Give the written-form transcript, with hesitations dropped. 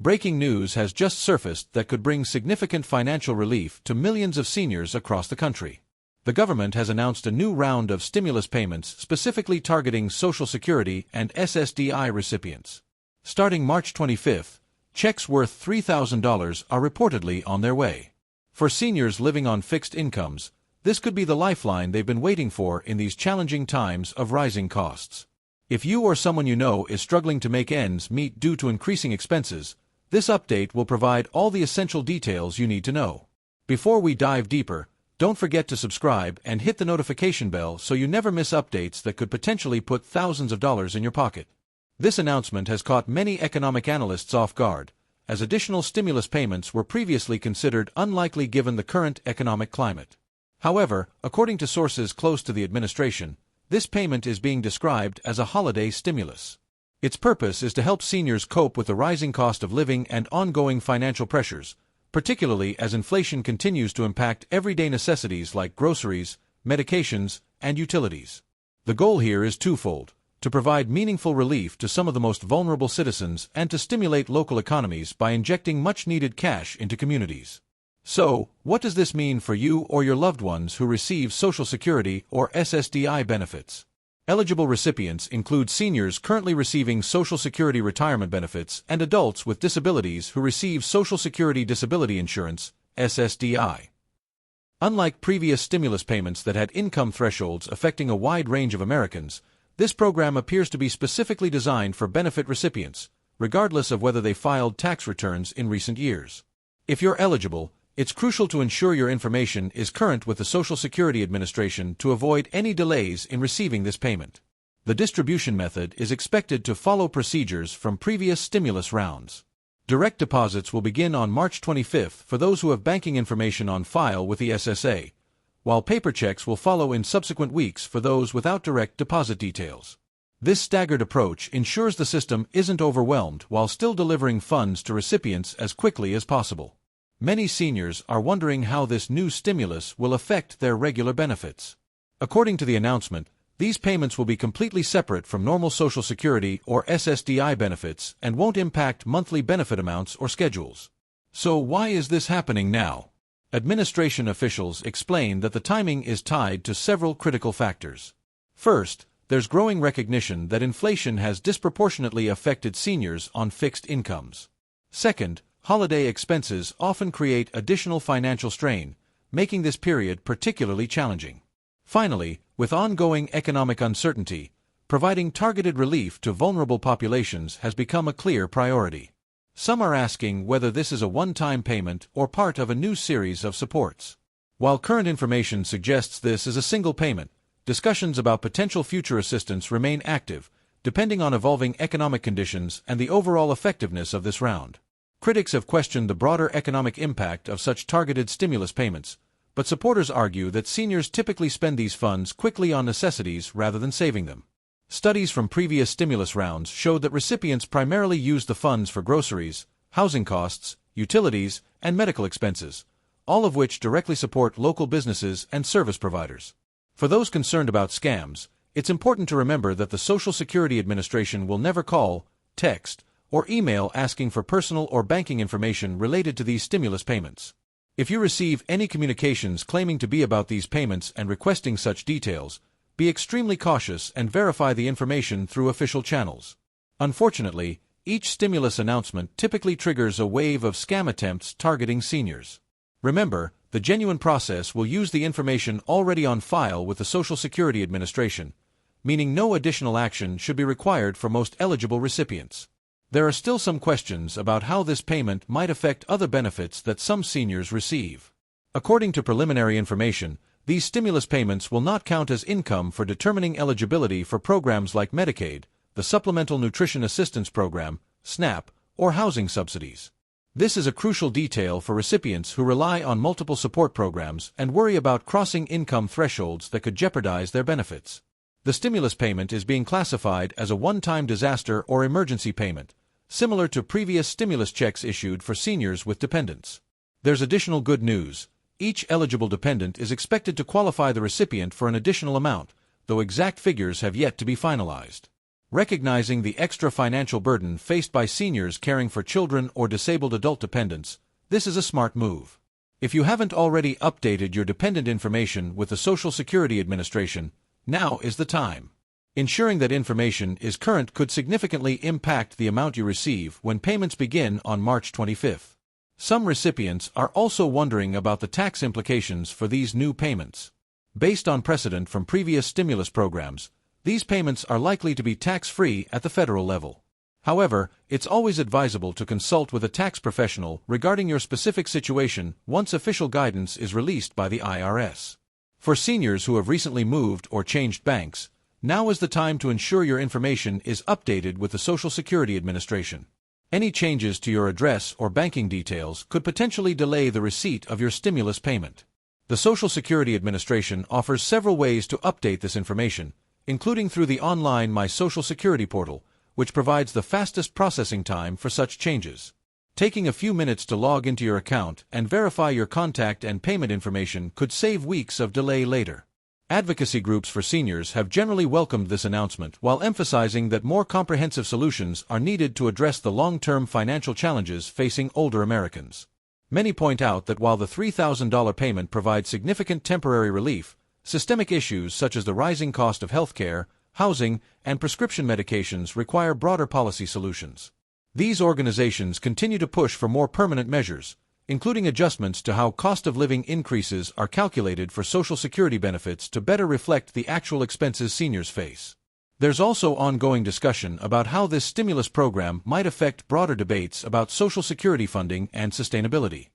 Breaking news has just surfaced that could bring significant financial relief to millions of seniors across the country. The government has announced a new round of stimulus payments specifically targeting Social Security and SSDI recipients. Starting March 25th, checks worth $3,000 are reportedly on their way. For seniors living on fixed incomes, this could be the lifeline they've been waiting for in these challenging times of rising costs. If you or someone you know is struggling to make ends meet due to increasing expenses, this update will provide all the essential details you need to know. Before we dive deeper, don't forget to subscribe and hit the notification bell so you never miss updates that could potentially put thousands of dollars in your pocket. This announcement has caught many economic analysts off guard, as additional stimulus payments were previously considered unlikely given the current economic climate. However, according to sources close to the administration, this payment is being described as a holiday stimulus. Its purpose is to help seniors cope with the rising cost of living and ongoing financial pressures, particularly as inflation continues to impact everyday necessities like groceries, medications, and utilities. The goal here is twofold: to provide meaningful relief to some of the most vulnerable citizens and to stimulate local economies by injecting much-needed cash into communities. So, what does this mean for you or your loved ones who receive Social Security or SSDI benefits? Eligible recipients include seniors currently receiving Social Security retirement benefits and adults with disabilities who receive Social Security Disability Insurance, SSDI. Unlike previous stimulus payments that had income thresholds affecting a wide range of Americans, this program appears to be specifically designed for benefit recipients, regardless of whether they filed tax returns in recent years. If you're eligible, it's crucial to ensure your information is current with the Social Security Administration to avoid any delays in receiving this payment. The distribution method is expected to follow procedures from previous stimulus rounds. Direct deposits will begin on March 25th for those who have banking information on file with the SSA, while paper checks will follow in subsequent weeks for those without direct deposit details. This staggered approach ensures the system isn't overwhelmed while still delivering funds to recipients as quickly as possible. Many seniors are wondering how this new stimulus will affect their regular benefits. According to the announcement, these payments will be completely separate from normal Social Security or SSDI benefits and won't impact monthly benefit amounts or schedules. So why is this happening now? Administration officials explain that the timing is tied to several critical factors. First, there's growing recognition that inflation has disproportionately affected seniors on fixed incomes. Second, holiday expenses often create additional financial strain, making this period particularly challenging. Finally, with ongoing economic uncertainty, providing targeted relief to vulnerable populations has become a clear priority. Some are asking whether this is a one-time payment or part of a new series of supports. While current information suggests this is a single payment, discussions about potential future assistance remain active, depending on evolving economic conditions and the overall effectiveness of this round. Critics have questioned the broader economic impact of such targeted stimulus payments, but supporters argue that seniors typically spend these funds quickly on necessities rather than saving them. Studies from previous stimulus rounds showed that recipients primarily used the funds for groceries, housing costs, utilities, and medical expenses, all of which directly support local businesses and service providers. For those concerned about scams, it's important to remember that the Social Security Administration will never call, text, or email asking for personal or banking information related to these stimulus payments. If you receive any communications claiming to be about these payments and requesting such details, be extremely cautious and verify the information through official channels. Unfortunately, each stimulus announcement typically triggers a wave of scam attempts targeting seniors. Remember, the genuine process will use the information already on file with the Social Security Administration, meaning no additional action should be required for most eligible recipients. There are still some questions about how this payment might affect other benefits that some seniors receive. According to preliminary information, these stimulus payments will not count as income for determining eligibility for programs like Medicaid, the Supplemental Nutrition Assistance Program, SNAP, or housing subsidies. This is a crucial detail for recipients who rely on multiple support programs and worry about crossing income thresholds that could jeopardize their benefits. The stimulus payment is being classified as a one-time disaster or emergency payment, similar to previous stimulus checks issued for seniors with dependents. There's additional good news. Each eligible dependent is expected to qualify the recipient for an additional amount, though exact figures have yet to be finalized. Recognizing the extra financial burden faced by seniors caring for children or disabled adult dependents, this is a smart move. If you haven't already updated your dependent information with the Social Security Administration, now is the time. Ensuring that information is current could significantly impact the amount you receive when payments begin on March 25th. Some recipients are also wondering about the tax implications for these new payments. Based on precedent from previous stimulus programs, these payments are likely to be tax-free at the federal level. However, it's always advisable to consult with a tax professional regarding your specific situation once official guidance is released by the IRS. For seniors who have recently moved or changed banks, now is the time to ensure your information is updated with the Social Security Administration. Any changes to your address or banking details could potentially delay the receipt of your stimulus payment. The Social Security Administration offers several ways to update this information, including through the online My Social Security portal, which provides the fastest processing time for such changes. Taking a few minutes to log into your account and verify your contact and payment information could save weeks of delay later. Advocacy groups for seniors have generally welcomed this announcement while emphasizing that more comprehensive solutions are needed to address the long-term financial challenges facing older Americans. Many point out that while the $3,000 payment provides significant temporary relief, systemic issues such as the rising cost of healthcare, housing, and prescription medications require broader policy solutions. These organizations continue to push for more permanent measures, including adjustments to how cost of living increases are calculated for Social Security benefits to better reflect the actual expenses seniors face. There's also ongoing discussion about how this stimulus program might affect broader debates about Social Security funding and sustainability.